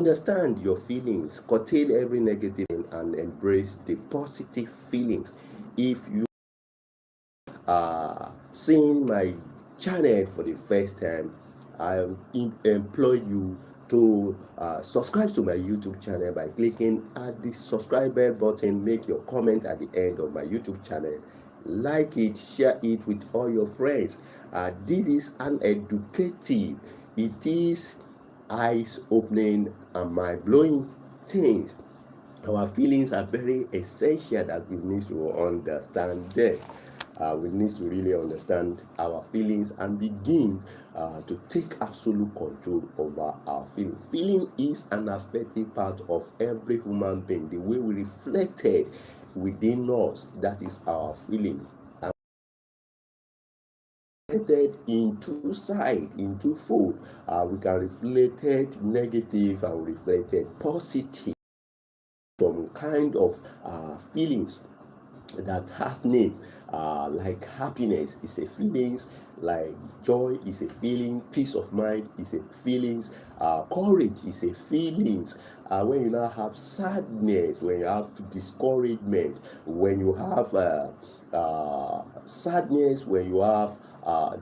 Understand your feelings, curtail every negative and embrace the positive feelings. If you are seeing my channel for the first time, I employ you to subscribe to my YouTube channel by clicking at the subscribe bell button. Make your comment at the end of my YouTube channel. Like it, share it with all your friends. This is an educative, it is eyes opening and mind blowing things. Our feelings are very essential that we need to understand them. We need to really understand our feelings and begin to take absolute control over our feelings. Feeling is an affective part of every human being. The way we reflected within us, that is our feeling. In two sides, in two fold. We can reflect negative and reflect positive. Some kind of feelings that has name, like happiness is a feelings, like joy is a feeling, peace of mind is a feelings, courage is a feelings. When you now have sadness, when you have discouragement, when you have sadness, when you have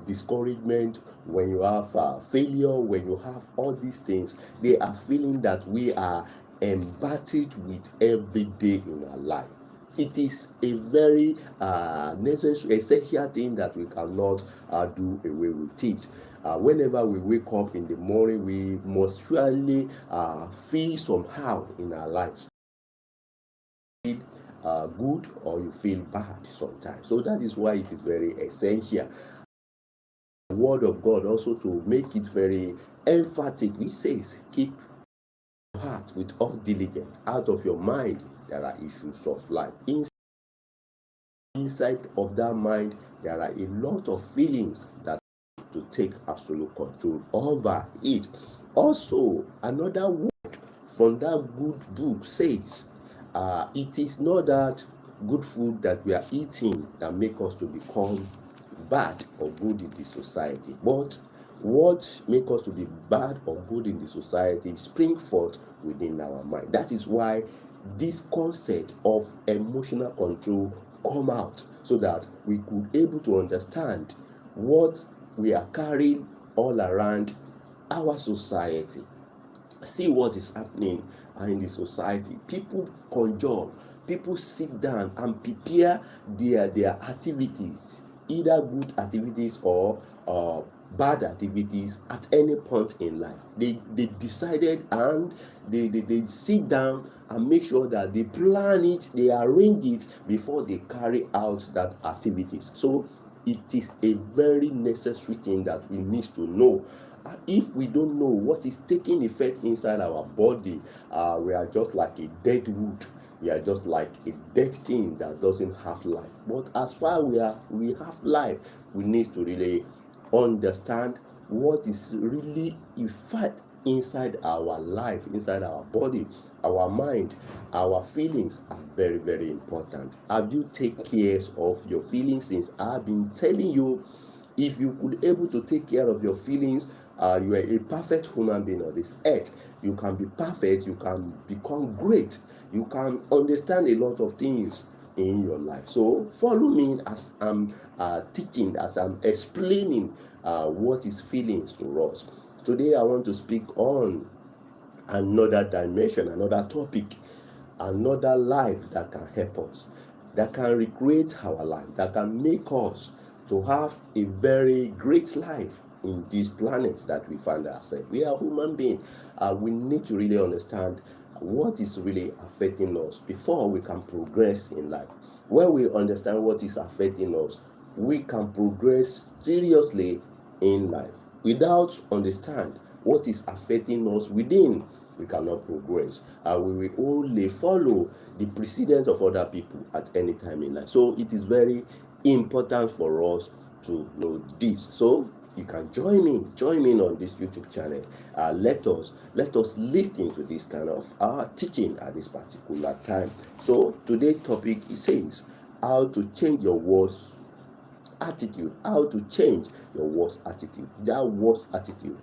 discouragement, when you have failure, when you have all these things, they are feeling that we are embodied with every day in our life. It is a very necessary, essential thing that we cannot do away with it. Whenever we wake up in the morning, we must surely feel somehow in our lives. Good or you feel bad sometimes. So that is why it is very essential. The word of God also to make it very emphatic, which says, keep your heart with all diligence. Out of your mind, there are issues of life. Inside of that mind, there are a lot of feelings that to take absolute control over it. Also, another word from that good book says, it is not that good food that we are eating that make us to become bad or good in the society, but what make us to be bad or good in the society spring forth within our mind. That is why this concept of emotional control come out, so that we could able to understand what we are carrying all around our society. See what is happening in the society. People conjure, people sit down and prepare their activities, either good activities or bad activities at any point in life. They decided, and they sit down and make sure that they plan it, they arrange it before they carry out that activities. So it is a very necessary thing that we need to know. If we don't know what is taking effect inside our body, we are just like a dead wood. We are just like a dead thing that doesn't have life. But as far we have life, we need to really understand what is really effect inside our life, inside our body, our mind. Our feelings are very, very important. Have you take care of your feelings? Since I've been telling you, if you could able to take care of your feelings, you are a perfect human being on this earth. You can be perfect, you can become great, you can understand a lot of things in your life. So follow me as I'm teaching, as I'm explaining what is feelings to us. Today I want to speak on another dimension, another topic, another life that can help us, that can recreate our life, that can make us to have a very great life in this planet that we find ourselves. We are human beings. We need to really understand what is really affecting us before we can progress in life. When we understand what is affecting us, we can progress seriously in life. Without understand what is affecting us within, we cannot progress. We will only follow the precedence of other people at any time in life. So it is very important for us to know this. So you can join me on this YouTube channel. Let us listen to this kind of teaching at this particular time. So today's topic, it says how to change your worst attitude. How to change your worst attitude. That worst attitude,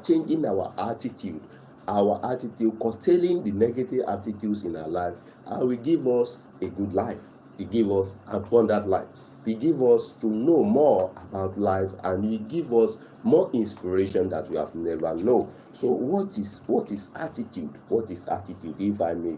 changing our attitude our attitude, curtailing the negative attitudes in our life, will give us a good life. It give us abundant life. It give us to know more about life, and it give us more inspiration that we have never known. So what is attitude? What is attitude? If I may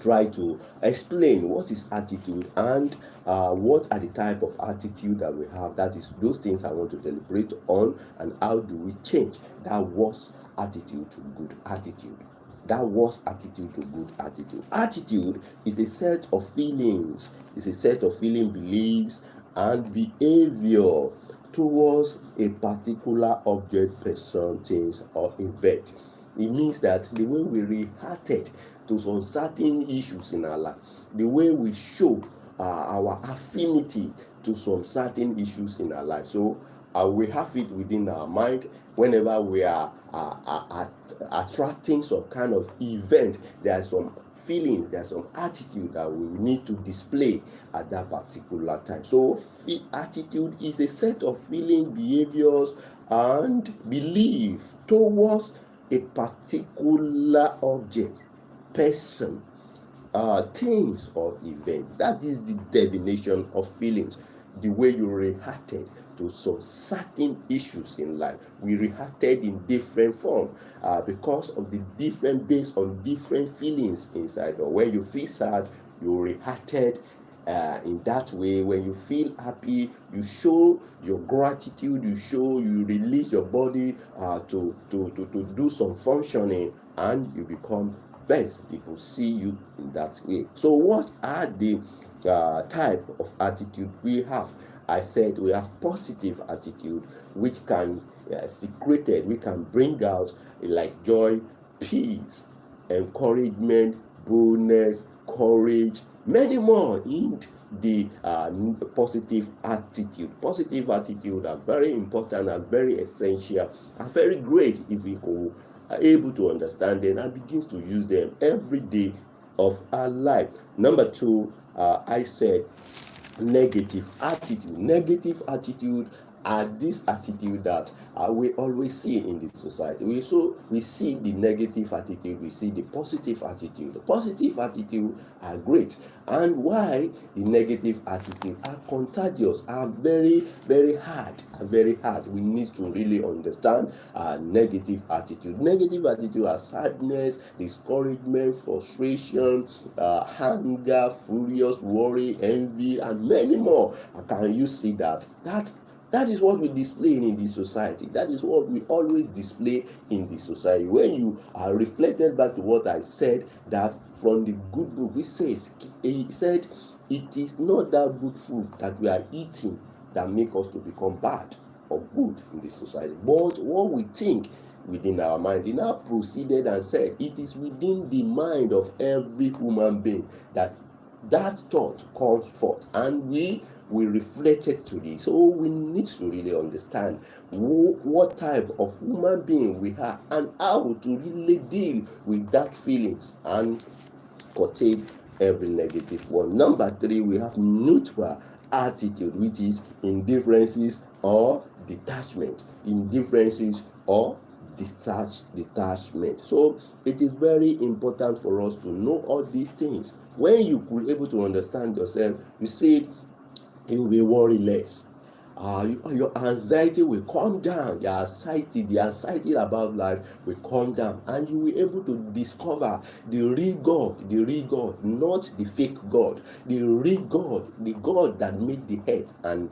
try to explain what is attitude and what are the type of attitude that we have. That is those things I want to deliberate on, and how do we change that worst attitude to good attitude. That worst attitude to good attitude. Attitude is a set of feelings, it's a set of feeling, beliefs, and behavior towards a particular object, person, things, or event. It means that the way we reacted to some certain issues in our life, the way we show our affinity to some certain issues in our life. So we have it within our mind. Whenever we are attracting some kind of event, there are some feelings, there's some attitude that we need to display at that particular time. So attitude is a set of feeling, behaviors, and belief towards a particular object, person, things, or events. That is the definition of feelings. The way you reacted to some certain issues in life. We reacted in different form because of the different, based on different feelings inside. Or when you feel sad, you reacted in that way. When you feel happy, you show your gratitude, you release your body to do some functioning, and you become best. People see you in that way. So what are the type of attitude we have? I said we have positive attitude, which can secreted, we can bring out like joy, peace, encouragement, boldness, courage, many more in the positive attitude. Positive attitude are very important and very essential and very great if we are able to understand them and begins to use them every day of our life. Number two, I said negative attitude. Negative attitude are this attitude that we always see in the society. We see the negative attitude, we see the positive attitude. The positive attitude are great, and why the negative attitude are contagious, are very, very hard, We need to really understand negative attitude. Negative attitude are sadness, discouragement, frustration, anger, furious, worry, envy, and many more. Can you see that? That is what we display in this society. That is what we always display in the society. When you are reflected back to what I said, that from the good book, he said, it is not that good food that we are eating that make us to become bad or good in the society, but what we think within our mind. He now proceeded and said, it is within the mind of every human being that thought comes forth, and we reflect it to this. So we need to really understand what type of human being we are and how to really deal with that feelings and curtail every negative one. Number three, we have neutral attitude, which is indifferences or detachment. Indifferences or detachment. So it is very important for us to know all these things. When you could able to understand yourself, you see, you will be worry less. Your anxiety will calm down. The anxiety about life will calm down, and you will be able to discover the real God, not the fake God, the real God, the God that made the earth and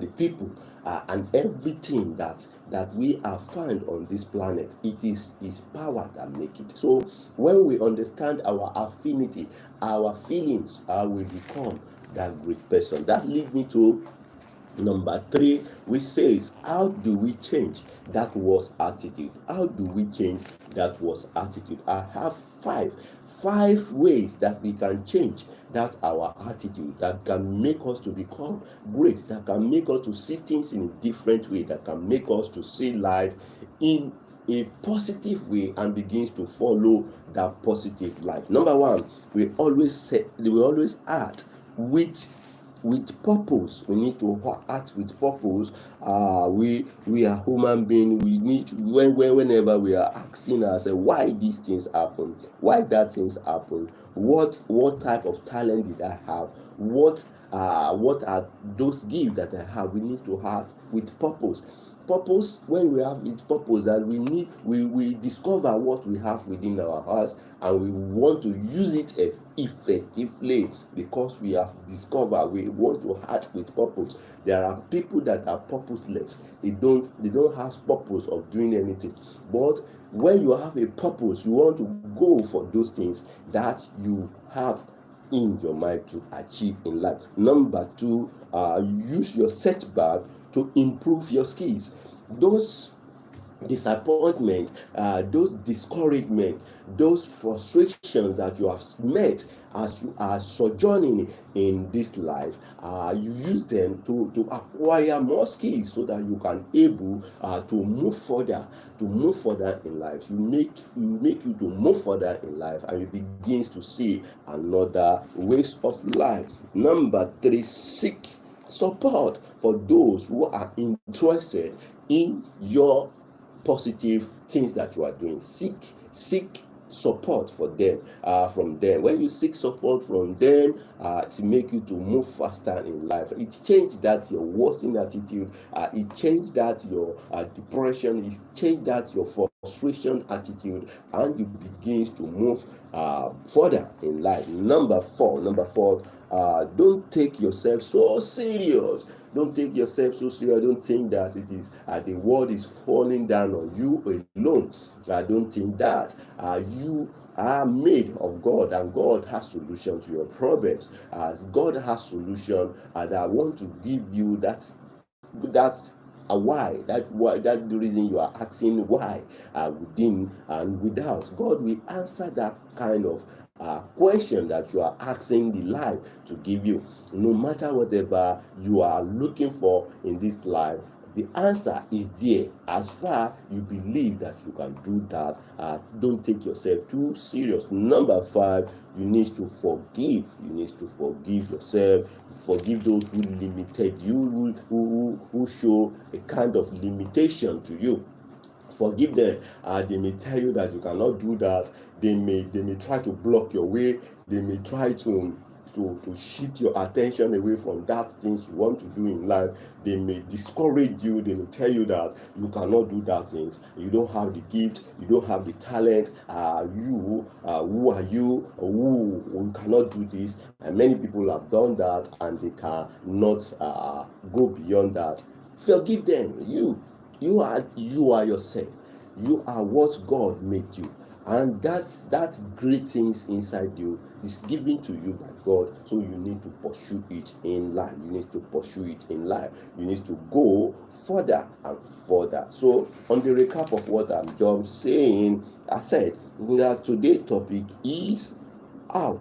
the people and everything that we are found on this planet. It is His power that make it. So when we understand our affinity, our feelings, will become that great person. That leads me to number three, which says, how do we change that worst attitude? How do we change that worst attitude? I have five ways that we can change that our attitude, that can make us to become great, that can make us to see things in a different way, that can make us to see life in a positive way and begins to follow that positive life. Number one, we always act with with purpose. We need to act with purpose. We are human beings. We need to, whenever we are asking ourselves why these things happen, why that things happen, what type of talent did I have, what are those gifts that I have. We need to act with purpose. Purpose, when we have its purpose, that we discover what we have within our hearts, and we want to use it effectively, because we have discovered we want to act with purpose. There are people that are purposeless. They don't have purpose of doing anything. But when you have a purpose, you want to go for those things that you have in your mind to achieve in life. Number two, use your setback to improve your skills. Those disappointment, those discouragement, those frustrations that you have met as you are sojourning in this life, you use them to acquire more skills, so that you can able to move further in life. You make you to move further in life, and you begins to see another ways of life. Number three, seek support for those who are interested in your positive things that you are doing. Seek support for them, from them. When you seek support from them, to make you to move faster in life, it changed that your worsening attitude, it changed that your depression, it changed that your frustration attitude, and you begins to move further in life. Number four, don't take yourself so serious. Don't take yourself so serious. Don't think that it is the world is falling down on you alone. Don't think that. You are made of God, and God has solution to your problems. God has solution that want to give you that why that the reason you are asking why, within and without. God will answer that kind of question that you are asking the life to give you. No matter whatever you are looking for in this life, the answer is there, as far you believe that you can do that. Don't take yourself too serious. Number five, you need to forgive. You need to forgive yourself. Forgive those who limited you, who show a kind of limitation to you. Forgive them. They may tell you that you cannot do that. They may try to block your way. They may try to shift your attention away from that things you want to do in life. They may discourage you. They may tell you that you cannot do that things. You don't have the gift. You don't have the talent. Who are you? Who cannot do this? And many people have done that, and they cannot go beyond that. Forgive them. You are yourself. You are what God made you, and that great things inside you is given to you by God. So you need to pursue it in life. You need to pursue it in life. You need to go further and further. So on the recap of what I'm just saying, I said that today's topic is how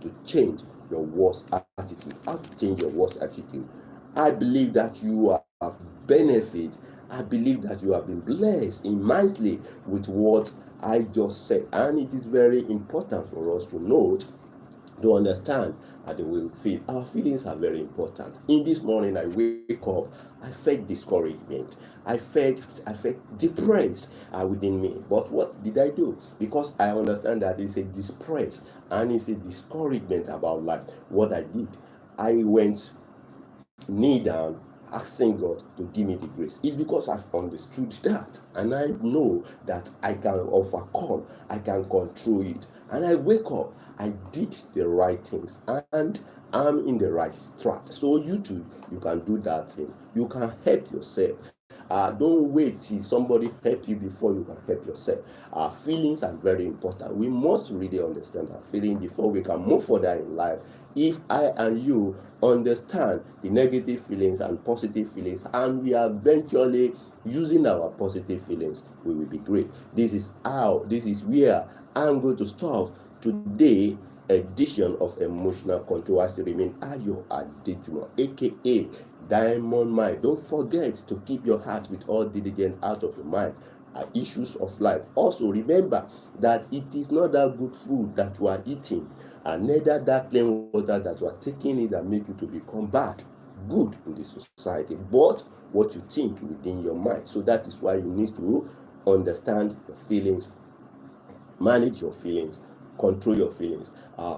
to change your worst attitude. How to change your worst attitude. I believe that you have benefit. I believe that you have been blessed immensely with what I just said. And it is very important for us to note, to understand the way we feel. Our feelings are very important. In this morning, I wake up, I felt discouragement. I felt depressed within me. But what did I do? Because I understand that it's a depressed and it's a discouragement about life. What I did, I went knee down, asking God to give me the grace. It's because I've understood that, and I know that I can overcome, I can control it. And I wake up, I did the right things, and I'm in the right track. So you too, you can do that thing. You can help yourself. Don't wait till somebody help you before you can help yourself. Feelings are very important. We must really understand our feelings before we can move further in life. If I and you understand the negative feelings and positive feelings, and we are eventually using our positive feelings, we will be great. This is where I'm going to stop today edition of Emotional Control. Has to remain Ayo Adejumo, aka Diamond Mind. Don't forget to keep your heart with all diligence out of your mind. issues of life. Also remember that it is not that good food that you are eating, and neither that clean water that you are taking it that make you to become good in the society, but what you think within your mind. So that is why you need to understand your feelings, manage your feelings, control your feelings,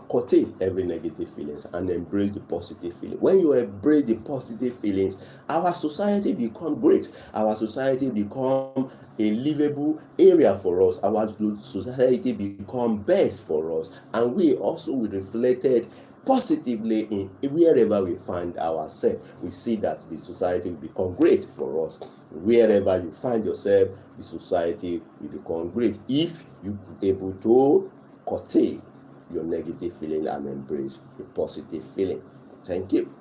curtail every negative feelings, and embrace the positive feeling. When you embrace the positive feelings, our society become great. Our society become a livable area for us. Our society become best for us, and we also will reflected positively in wherever we find ourselves. We see that the society will become great for us. Wherever you find yourself, the society will become great if you are able to curtail your negative feeling and embrace a positive feeling. Thank you.